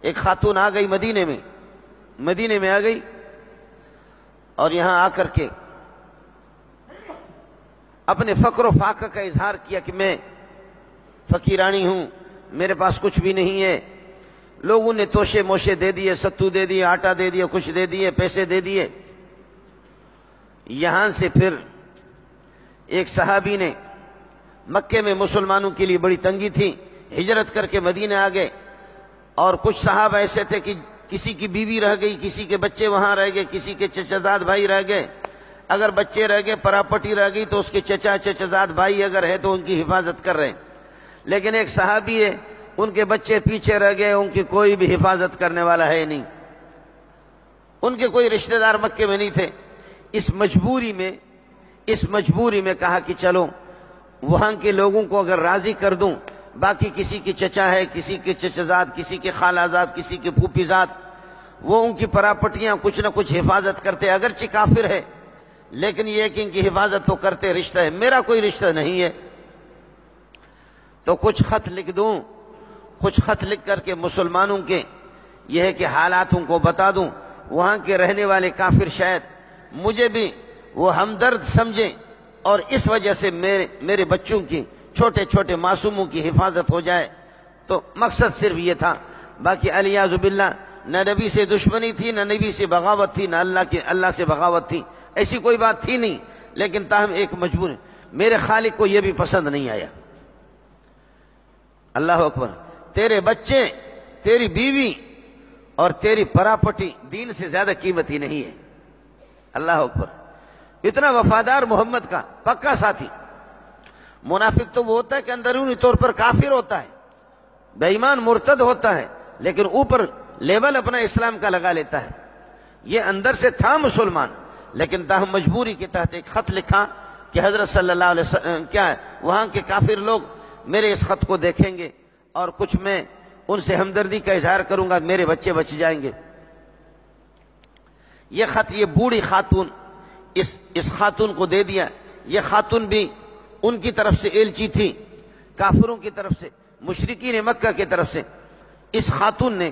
ایک خاتون آ گئی مدینے میں آ گئی اور یہاں آ کر کے اپنے فقر و فاقہ کا اظہار کیا کہ میں فقیرانی ہوں، میرے پاس کچھ بھی نہیں ہے۔ لوگوں نے توشے موشے دے دیے، ستو دے دیے، آٹا دے دیا، کچھ دے دیے، پیسے دے دیے۔ یہاں سے پھر ایک صحابی نے، مکے میں مسلمانوں کے لیے بڑی تنگی تھی، ہجرت کر کے مدینہ آ گئے، اور کچھ صحابہ ایسے تھے کہ کسی کی بیوی رہ گئی، کسی کے بچے وہاں رہ گئے، کسی کے چچازاد بھائی رہ گئے۔ اگر بچے رہ گئے، پراپرٹی رہ گئی، تو اس کے چچازاد بھائی اگر ہے تو ان کی حفاظت کر رہے ہیں۔ لیکن ایک صحابی ہے، ان کے بچے پیچھے رہ گئے، ان کی کوئی بھی حفاظت کرنے والا ہے نہیں، ان کے کوئی رشتہ دار مکے میں نہیں تھے۔ اس مجبوری میں کہا کہ چلو وہاں کے لوگوں کو اگر راضی کر دوں، باقی کسی کی چچا ہے، کسی کے چچازاد، کسی کے خالازاد، کسی کے پھوپھیزاد، وہ ان کی پراپرٹیاں کچھ نہ کچھ حفاظت کرتے، اگرچہ کافر ہے لیکن یہ کہ ان کی حفاظت تو کرتے، رشتہ ہے، میرا کوئی رشتہ نہیں ہے، تو کچھ خط لکھ دوں، کچھ خط لکھ کر کے مسلمانوں کے یہ ہے کہ حالات ان کو بتا دوں، وہاں کے رہنے والے کافر شاید مجھے بھی وہ ہمدرد سمجھیں، اور اس وجہ سے میرے بچوں کی، چھوٹے چھوٹے معصوموں کی حفاظت ہو جائے۔ تو مقصد صرف یہ تھا، باقی الیاذ باللہ نہ نبی سے دشمنی تھی، نہ نبی سے بغاوت تھی، نہ اللہ سے بغاوت تھی، ایسی کوئی بات تھی نہیں، لیکن تاہم ایک مجبور، میرے خالق کو یہ بھی پسند نہیں آیا۔ اللہ اکبر، تیرے بچے، تیری بیوی اور تیری پراپرٹی دین سے زیادہ قیمتی نہیں ہے۔ اللہ اکبر، اتنا وفادار محمد کا پکا ساتھی۔ منافق تو وہ ہوتا ہے کہ اندرونی طور پر کافر ہوتا ہے، بے ایمان مرتد ہوتا ہے، لیکن اوپر لیبل اپنا اسلام کا لگا لیتا ہے۔ یہ اندر سے تھا مسلمان، لیکن تاہم مجبوری کے تحت ایک خط لکھا کہ حضرت صلی اللہ علیہ وسلم کیا ہے، وہاں کے کافر لوگ میرے اس خط کو دیکھیں گے اور کچھ میں ان سے ہمدردی کا اظہار کروں گا، میرے بچے بچ جائیں گے۔ یہ خط یہ بوڑھی خاتون اس خاتون کو دے دیا۔ یہ خاتون بھی ان کی طرف سے ایلچی تھی، کافروں کی طرف سے، مشرکین مکہ کی طرف سے۔ اس خاتون نے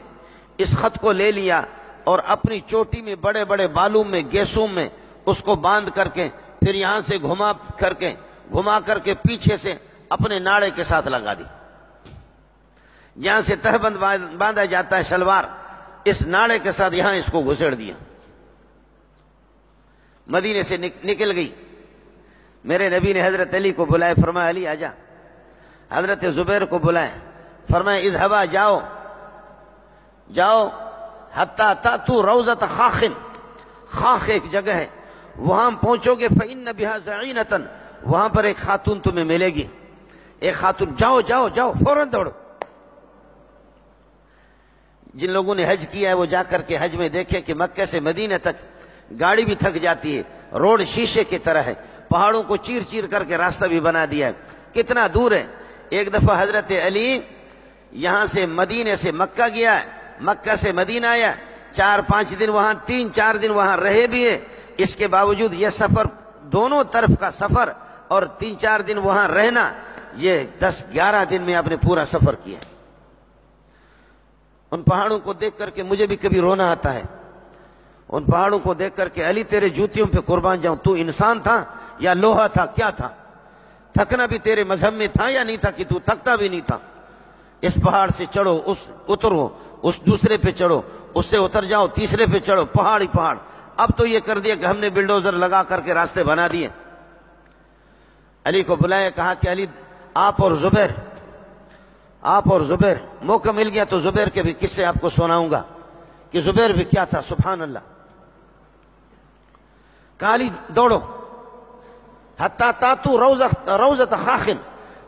اس خط کو لے لیا اور اپنی چوٹی میں بڑے بڑے بالوں میں، گیسوں میں اس کو باندھ کر کے، پھر یہاں سے گھما کر کے پیچھے سے اپنے ناڑے کے ساتھ لگا دی۔ جہاں سے تہبند باندھا جاتا ہے شلوار، اس ناڑے کے ساتھ یہاں اس کو گھسیڑ دیا۔ مدینے سے نکل گئی۔ میرے نبی نے حضرت علی کو بلائے، فرمایا علی آجا۔ حضرت زبیر کو بلائے، فرمایا اذهبا، جاؤ حتی تاتوا روضۃ خاخ، خاخ ایک جگہ ہے، وہاں پہنچو گے، فإن بها زعینۃ، وہاں پر ایک خاتون تمہیں ملے گی، ایک خاتون، جاؤ فوراً دوڑو۔ جن لوگوں نے حج کیا ہے وہ جا کر کے حج میں دیکھیں کہ مکہ سے مدینہ تک گاڑی بھی تھک جاتی ہے، روڈ شیشے کی طرح ہے، پہاڑوں کو چیر کر کے راستہ بھی بنا دیا ہے، کتنا دور ہے۔ ایک دفعہ حضرت علی یہاں سے مدینے سے مکہ گیا ہے، مکہ سے مدینہ آیا، 4-5 دن وہاں، 3-4 دن وہاں رہے بھی ہے، اس کے باوجود یہ سفر، دونوں طرف کا سفر اور 3-4 دن وہاں رہنا، یہ 10-11 دن میں آپ نے پورا سفر کیا۔ ان پہاڑوں کو دیکھ کر کے مجھے بھی کبھی رونا آتا ہے، ان پہاڑوں کو دیکھ کر کے علی تیرے جوتیوں پہ قربان جاؤں، تو انسان تھا یا لوہا تھا، کیا تھا؟ تھکنا بھی تیرے مذہب میں تھا یا نہیں تھا کہ تو تھکتا بھی نہیں تھا؟ اس پہاڑ سے چڑھو، اترو، اس دوسرے پہ چڑھو، اس سے اتر جاؤ، تیسرے پہ چڑھو، پہاڑ ہی پہاڑ۔ اب تو یہ کر دیا کہ ہم نے بلڈوزر لگا کر کے راستے بنا دیے۔ علی کو بلایا، کہا کہ علی آپ اور زبیر، موقع مل گیا تو زبیر کے بھی قصے آپ کو سناؤں گا کہ زبیر بھی کیا تھا، سبحان اللہ۔ کہا علی دوڑو، حتی تاتوا روضۃ خاخ،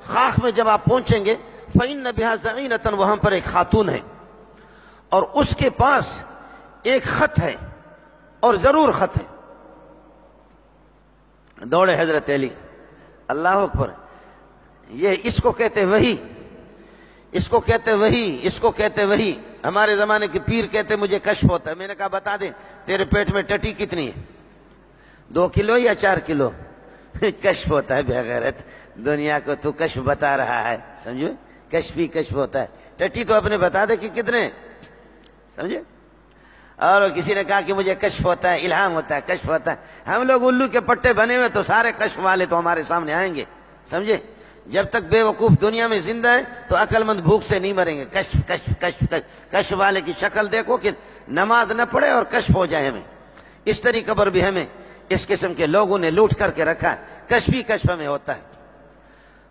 خاخ میں جب آپ پہنچیں گے، فإن بها زعینۃ، وہاں پر ایک خاتون ہے اور اس کے پاس ایک خط ہے، اور ضرور خط ہے۔ دوڑے حضرت علی، اللہ اکبر۔ یہ اس کو کہتے وحی، اس کو کہتے وحی۔ ہمارے زمانے کے پیر کہتے مجھے کشف ہوتا ہے۔ میں نے کہا بتا دیں تیرے پیٹ میں ٹٹی کتنی ہے، 2 کلو یا 4 کلو؟ کشف ہوتا ہے بے غیرت، دنیا کو تو کشف بتا رہا ہے، سمجھو، کشف ہوتا ہے۔ ٹٹی تو اپنے بتا دے کہ کتنے۔ سمجھے؟ اور کسی نے کہا کہ مجھے کشف ہوتا ہے، الہام ہوتا ہے، کشف ہوتا ہے. ہم لوگ الو کے پٹے بنے ہوئے تو سارے کشف والے تو ہمارے سامنے آئیں گے. سمجھے؟ جب تک بے وقوف دنیا میں زندہ ہے تو عقل مند بھوک سے نہیں مریں گے. کشف کشف کشف کشف کشف والے کی شکل دیکھو کہ نماز نہ پڑھے اور کشف ہو جائے ہمیں. اس طریقے پر بھی ہمیں اس قسم کے لوگوں نے لوٹ کر کے رکھا ہے. کشف ہی کشف میں ہوتا ہے.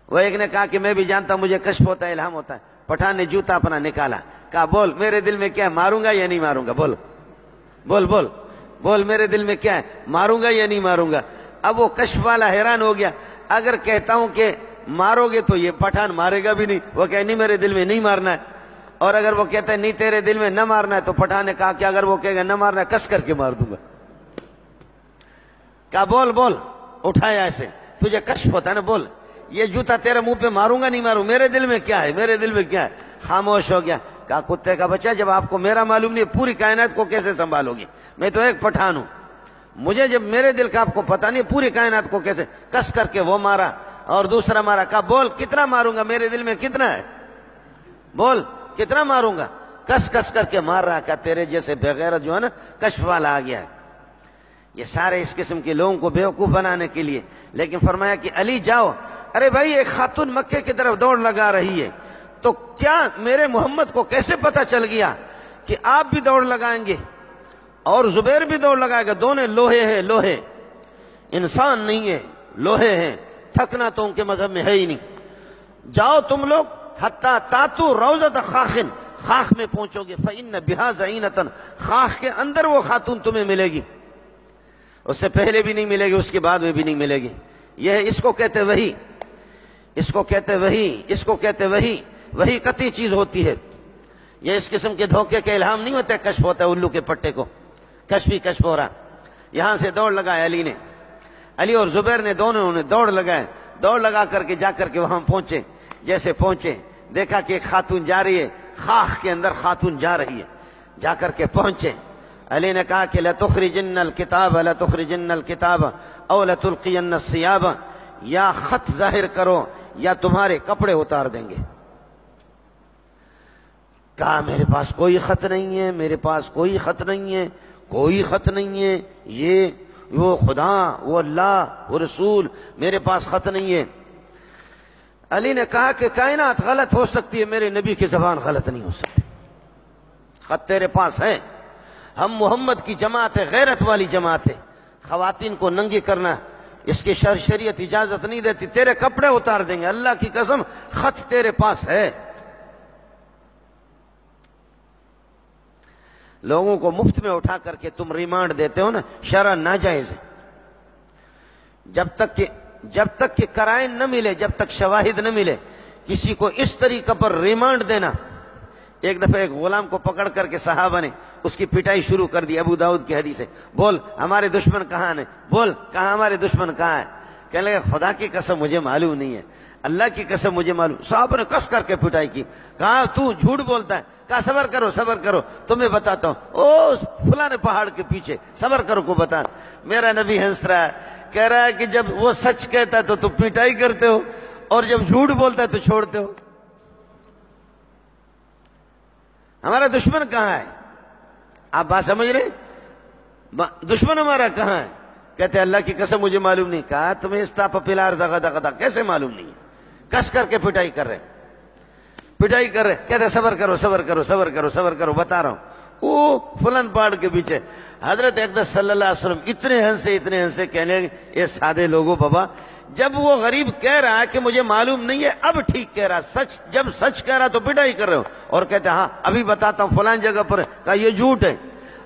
وہ ایک نے کہا کہ میں بھی جانتا ہوں مجھے کشف ہوتا ہے، الہام ہوتا ہے. پٹھان نے جوتا اپنا نکالا، کہا بول میرے دل میں کیا ہے، ماروں گا یا نہیں ماروں گا؟ بول بول بول بول میرے دل میں کیا ہے، ماروں گا یا نہیں ماروں گا؟ اب وہ کشف والا حیران ہو گیا. اگر کہتا ہوں کہ مارو گے تو یہ پٹھان مارے گا بھی نہیں. وہ کہے نہیں میرے دل میں نہیں مارنا ہے. اور اگر وہ کہتا ہے نہیں تیرے دل میں نہ مارنا ہے تو پٹھان نے کہا کہ اگر وہ کہے گا نہ مارنا ہے کس کر کے مار دوں گا. کہا بول بول، اٹھایا ایسے، تجھے کشف ہوتا ہے نا، بول یہ جوتا تیرے منہ پہ ماروں گا نہیں ماروں، میرے دل میں کیا ہے، میرے دل میں کیا ہے. خاموش ہو گیا. کہا کتے کا بچہ، جب آپ کو میرا معلوم نہیں پوری کائنات کو کیسے سنبھالو گی؟ میں تو ایک پٹھان ہوں، مجھے جب میرے دل کا آپ کو پتا نہیں پوری کائنات کو کیسے. کس کر کے وہ مارا اور دوسرا مارا. کہا بول کتنا ماروں گا، میرے دل میں کتنا ہے، بول کتنا ماروں گا. کس کس کر کے مار رہا. کہا تیرے جیسے بغیرت جو ہے نا کشف والا آ گیا ہے. یہ سارے اس قسم کے لوگوں کو بیوقوف بنانے کے لیے. لیکن فرمایا کہ علی جاؤ. ارے بھائی ایک خاتون مکے کی طرف دوڑ لگا رہی ہے، تو کیا میرے محمد کو کیسے پتا چل گیا کہ آپ بھی دوڑ لگائیں گے اور زبیر بھی دوڑ لگائے گا؟ دونوں لوہے ہیں، لوہے، انسان نہیں ہے، لوہے ہیں. تھکنا تو ان کے مذہب میں ہے ہی نہیں. جاؤ تم لوگ حتی تاتو روضۃ خاخ، خاخ میں پہنچو گے. فإن بہا زینۃ، خاخ کے اندر وہ خاتون تمہیں ملے گی. اس سے پہلے بھی نہیں ملے گی، اس کے بعد میں بھی نہیں ملے گی. یہ اس کو کہتے وہی، اس کو کہتے وہی، اس کو کہتے وہی. وہی قطعی چیز ہوتی ہے. یہ اس قسم کے دھوکے کے الہام نہیں ہوتے. کشف ہوتا ہے الو کے پٹے کو، کشف ہی کشف ہو رہا. یہاں سے دوڑ لگائے علی نے، علی اور زبیر نے دونوں نے دوڑ لگائے. دوڑ لگا کر کے جا کر کے وہاں پہنچے. جیسے پہنچے دیکھا کہ ایک خاتون جا رہی ہے، خاخ کے اندر خاتون جا رہی ہے. جا کر کے پہنچے. علی نے کہا کہ لَتُخْرِجِنَّ الْكِتَابَ لَتُخْرِجِنَّ الْكِتَابَ أَوْ لَتُلْقِيَنَّ الثِّيَابَ، یا خط ظاہر کرو یا تمہارے کپڑے اتار دیں گے. کہا میرے پاس کوئی خط نہیں ہے، میرے پاس کوئی خط نہیں ہے، کوئی خط نہیں ہے. یہ وہ خدا، وہ اللہ، وہ رسول، میرے پاس خط نہیں ہے. علی نے کہا کہ کائنات غلط ہو سکتی ہے، میرے نبی کی زبان غلط نہیں ہو سکتی. خط تیرے پاس ہے. ہم محمد کی جماعت ہے، غیرت والی جماعت ہے. خواتین کو ننگی کرنا اس کی شریعت اجازت نہیں دیتی. تیرے کپڑے اتار دیں گے، اللہ کی قسم خط تیرے پاس ہے. لوگوں کو مفت میں اٹھا کر کے تم ریمانڈ دیتے ہو نا، شرع ناجائز ہے. جب تک کہ قرائن نہ ملے، جب تک شواہد نہ ملے، کسی کو اس طریقے پر ریمانڈ دینا. ایک دفعہ ایک غلام کو پکڑ کر کے صحابہ نے اس کی پٹائی شروع کر دی. ابو داؤد کی حدیث ہے. بول ہمارے دشمن کہاں ہیں، بول کہاں ہمارے دشمن کہاں ہیں. کہنے لگے خدا کی قسم مجھے معلوم نہیں ہے، اللہ کی قسم مجھے معلوم. صحابہ نے کس کر کے پٹائی کی. کہا تو جھوٹ بولتا ہے. کہا صبر کرو صبر کرو، تمہیں بتاتا ہوں. او فلاں پہاڑ کے پیچھے، صبر کرو کو بتا. میرا نبی ہنس رہا ہے، کہہ رہا ہے کہ جب وہ سچ کہتا ہے تو تم پٹائی کرتے ہو، اور جب جھوٹ بولتا ہے تو چھوڑتے ہو. ہمارا دشمن کہاں ہے؟ آپ بات سمجھ رہے؟ دشمن ہمارا کہاں ہے؟ کہتے اللہ کی قسم مجھے معلوم نہیں. کہا تمہیں استا پپیلار دغا دغا دغا کیسے معلوم نہیں ہے؟ کس کر کے پٹائی کر رہے، پٹائی کر رہے. کہتے صبر کرو صبر کرو صبر کرو صبر کرو، بتا رہا ہوں. وہ فلان پہاڑ کے پیچھے. حضرت اقدس صلی اللہ علیہ وسلم اتنے ہنسے کہنے لگے یہ سادے لوگوں بابا، جب وہ غریب کہہ رہا ہے کہ مجھے معلوم نہیں ہے، اب ٹھیک کہہ رہا. سچ جب سچ کہہ رہا تو پٹائی کر رہے ہو. اور کہتے ہاں ابھی بتاتا ہوں فلان جگہ پر. کہا یہ جھوٹ ہے.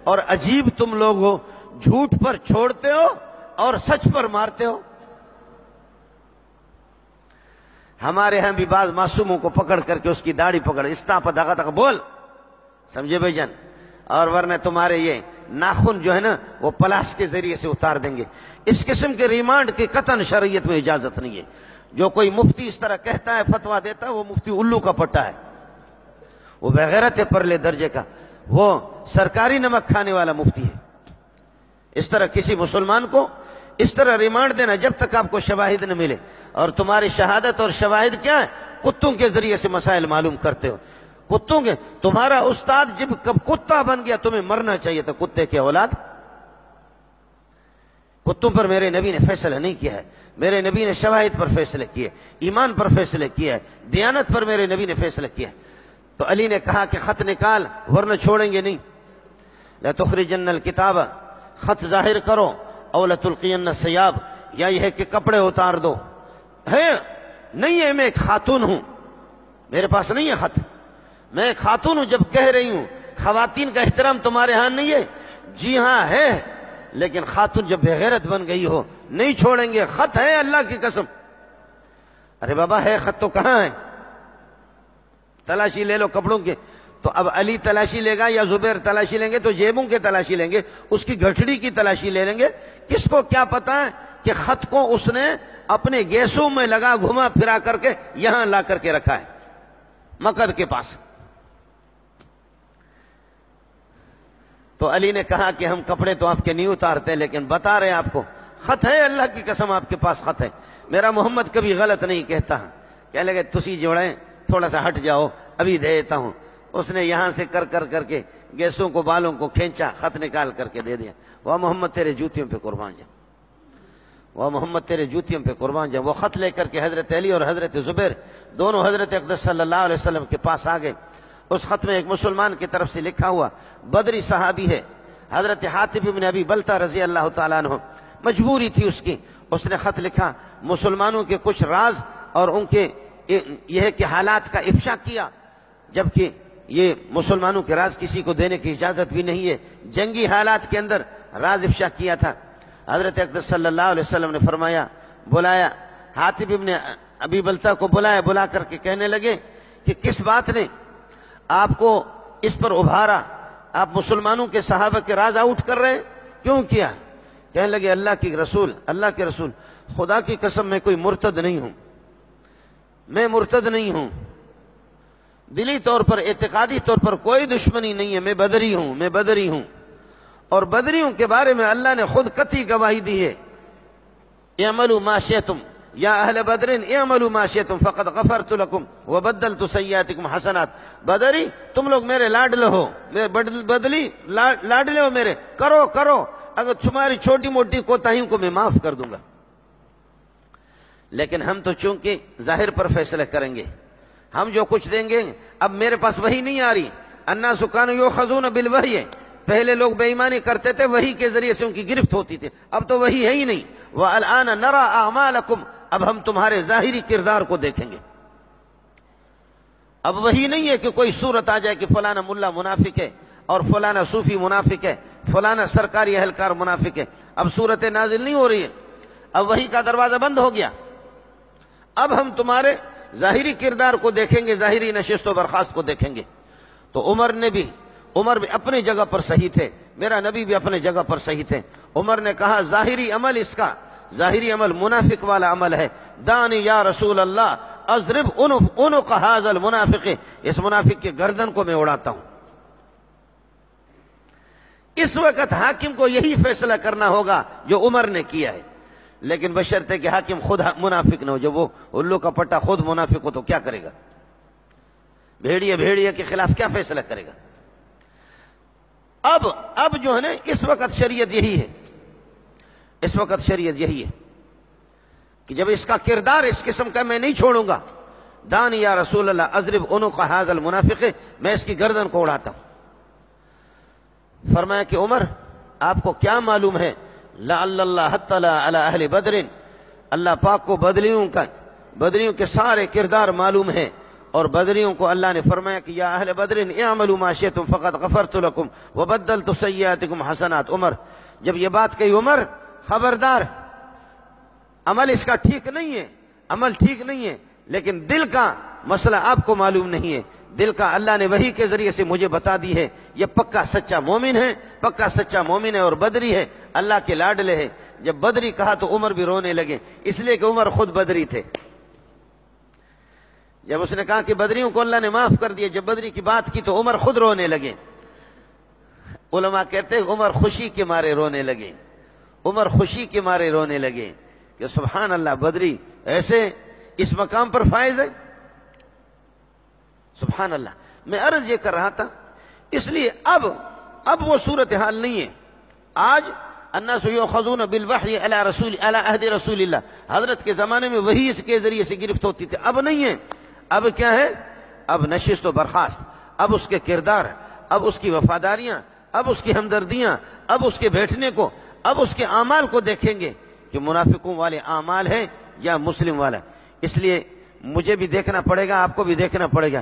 اور عجیب تم لوگ ہو، جھوٹ پر چھوڑتے ہو اور سچ پر مارتے ہو. ہمارے ہاں بھی بعض معصوموں کو پکڑ کر کے اس کی داڑھی پکڑ استا پر دغا دغا بول، سمجھے بھائی جان. اور ورنہ تمہارے یہ ناخن جو ہے نا وہ پلاس کے ذریعے سے اتار دیں گے. اس قسم کے ریمانڈ کی قطعاً شریعت میں اجازت نہیں ہے. جو کوئی مفتی اس طرح کہتا ہے، فتویٰ دیتا ہے، وہ مفتی الو کا پٹا ہے، وہ بغیرت ہے پرلے درجے کا، وہ سرکاری نمک کھانے والا مفتی ہے. اس طرح کسی مسلمان کو اس طرح ریمانڈ دینا جب تک آپ کو شواہد نہ ملے. اور تمہاری شہادت اور شواہد کیا ہے؟ کتوں کے ذریعے سے مسائل معلوم کرتے ہو. کتوں کے تمہارا استاد جب کب کتا بن گیا تمہیں مرنا چاہیے تھا کتے کی اولاد. کتوں پر میرے نبی نے فیصلہ نہیں کیا ہے. میرے نبی نے شواہد پر فیصلہ کیا ہے, ایمان پر فیصلہ کیا ہے, دیانت پر میرے نبی نے فیصلہ کیا ہے. تو علی نے کہا کہ خط نکال ورنہ چھوڑیں گے نہیں. لَتُخْرِجَنَّ الْكِتَابَ, خط ظاہر کرو, اَوْ لَتُلْقِيَنَّ الثِّيَابَ, یا یہ ہے کہ کپڑے اتار دو. ہے نہیں ہے, میں ایک خاتون ہوں, میرے پاس نہیں ہے خط, میں ایک خاتون ہوں. جب کہہ رہی ہوں خواتین کا احترام تمہارے ہاں نہیں ہے, جی ہاں ہے, لیکن خاتون جب بغیرت بن گئی ہو نہیں چھوڑیں گے. خط ہے اللہ کی قسم. ارے بابا ہے خط تو کہاں ہے, تلاشی لے لو کپڑوں کے. تو اب علی تلاشی لے گا یا زبیر تلاشی لیں گے؟ تو جیبوں کے تلاشی لیں گے, اس کی گھٹڑی کی تلاشی لے لیں گے. کس کو کیا پتا ہے کہ خط کو اس نے اپنے گیسوں میں لگا گھما پھرا کر کے یہاں لا کر کے رکھا ہے مقد کے پاس. تو علی نے کہا کہ ہم کپڑے تو آپ کے نہیں اتارتے, لیکن بتا رہے ہیں آپ کو خط ہے, اللہ کی قسم آپ کے پاس خط ہے. میرا محمد کبھی غلط نہیں کہتا. کہہ لگے تسی جوڑیں, تھوڑا سا ہٹ جاؤ, ابھی دے دیتا ہوں. اس نے یہاں سے کر کے گیسوں کو بالوں کو کھینچا, خط نکال کر کے دے دیا. وہ محمد تیرے جوتیوں پہ قربان جائے, وہ محمد تیرے جوتیوں پہ قربان جائے. وہ خط لے کر کے حضرت علی اور حضرت زبیر دونوں حضرت اقدس صلی اللہ علیہ وسلم کے پاس آ گئے. اس خط میں ایک مسلمان کی طرف سے لکھا ہوا, بدری صحابی ہے, حضرت حاتب بن ابی بلتہ رضی اللہ تعالیٰ عنہ, مجبوری تھی اس کی. اس نے خط لکھا, مسلمانوں کے کچھ راز اور ان کے یہ ہے کہ حالات کا افشا کیا, جبکہ یہ مسلمانوں کے راز کسی کو دینے کی اجازت بھی نہیں ہے. جنگی حالات کے اندر راز افشا کیا تھا. حضرت اقدس صلی اللہ علیہ وسلم نے فرمایا, بلایا حاتب ابن ابی بلتہ کو, بلا کر کے کہنے لگے کہ کس بات نے آپ کو اس پر ابھارا, آپ مسلمانوں کے صحابہ کے راز آؤٹ کر رہے ہیں, کیوں کیا؟ کہنے لگے اللہ کے رسول, خدا کی قسم میں کوئی مرتد نہیں ہوں, میں مرتد نہیں ہوں, دلی طور پر اعتقادی طور پر کوئی دشمنی نہیں ہے, میں بدری ہوں. اور بدریوں کے بارے میں اللہ نے خود قطعی گواہی دی ہے, اعملوا ما شئتم یا اہل بدر اعملوا ما شئتم فقد غفرت لکم وبدلت سیئاتکم حسنات. بدری تم لوگ میرے لاڈلے ہو, بدلی لاڈلے ہو میرے, کرو, اگر تمہاری چھوٹی موٹی کوتاہیوں کو میں معاف کر دوں گا. لیکن ہم تو چونکہ ظاہر پر فیصلہ کریں گے, ہم جو کچھ دیں گے. اب میرے پاس وحی نہیں آ رہی, الناس کانوا یؤخذون بالوحی, پہلے لوگ بے ایمانی کرتے تھے, وحی کے ذریعے سے ان کی گرفت ہوتی تھی. اب تو وحی ہے ہی نہیں. وَالْآنَ نَرَى أَعْمَالَكُمْ, اب ہم تمہارے ظاہری کردار کو دیکھیں گے. اب وہی نہیں ہے کہ کوئی صورت آ جائے کہ فلانا ملا منافق ہے اور فلانا صوفی منافق ہے, فلانا سرکاری اہلکار منافق ہے. اب صورت نازل نہیں ہو رہی ہے, اب وحی کا دروازہ بند ہو گیا. اب ہم تمہارے ظاہری کردار کو دیکھیں گے, ظاہری نشست و برخاست کو دیکھیں گے. تو عمر بھی اپنی جگہ پر صحیح تھے, میرا نبی بھی اپنے جگہ پر صحیح تھے. عمر نے کہا ظاہری عمل منافق والا عمل ہے. دانی یا رسول اللہ اضرب عنق ھذا المنافق, اس منافق کی گردن کو میں اڑاتا ہوں. اس وقت حاکم کو یہی فیصلہ کرنا ہوگا جو عمر نے کیا ہے, لیکن بشرطے کہ حاکم خود منافق نہ ہو. جب وہ الو کا پٹا خود منافق ہو تو کیا کرے گا؟ بھیڑیے کے خلاف کیا فیصلہ کرے گا؟ اب جو ہے نا, اس وقت شریعت یہی ہے کہ جب اس کا کردار اس قسم کا میں نہیں چھوڑوں گا, دانی یا رسول اللہ اضرب عنق ھذا المنافق, میں اس کی گردن کو اڑاتا ہوں. فرمایا کہ عمر آپ کو کیا معلوم ہے, لعل اللہ اطلع علی اہل بدر, اللہ پاک کو بدریوں کے سارے کردار معلوم ہیں, اور بدریوں کو اللہ نے فرمایا کہ یا اہل بدر اعملوا ما شئتم فقد غفرت لکم وبدلت سیئاتکم حسنات. عمر جب یہ بات کہی, عمر خبردار, عمل اس کا ٹھیک نہیں ہے, لیکن دل کا مسئلہ آپ کو معلوم نہیں ہے. دل کا اللہ نے وحی کے ذریعے سے مجھے بتا دی ہے, یہ پکا سچا مومن ہے اور بدری ہے, اللہ کے لاڈلے ہے. جب بدری کہا تو عمر بھی رونے لگے, اس لیے کہ عمر خود بدری تھے. جب اس نے کہا کہ بدریوں کو اللہ نے معاف کر دیا, جب بدری کی بات کی تو عمر خود رونے لگے. علماء کہتے ہیں عمر خوشی کے مارے رونے لگے کہ سبحان اللہ, بدری ایسے اس مقام پر فائز ہے. سبحان اللہ, میں عرض یہ کر رہا تھا، اس لیے اب وہ صورتحال نہیں ہے۔ آج الناس یؤخذون بالوحی علی عہد رسول اللہ، حضرت کے زمانے میں وحی اس کے ذریعے سے گرفت ہوتی تھی، اب نہیں ہے۔ اب کیا ہے؟ اب نشست و برخاست، اب اس کے کردار، اب اس کی وفاداریاں، اب اس کی ہمدردیاں، اب اس کے بیٹھنے کو، اب اس کے اعمال کو دیکھیں گے کہ منافقوں والے اعمال ہیں یا مسلم والا۔ اس لیے مجھے بھی دیکھنا پڑے گا، آپ کو بھی دیکھنا پڑے گا۔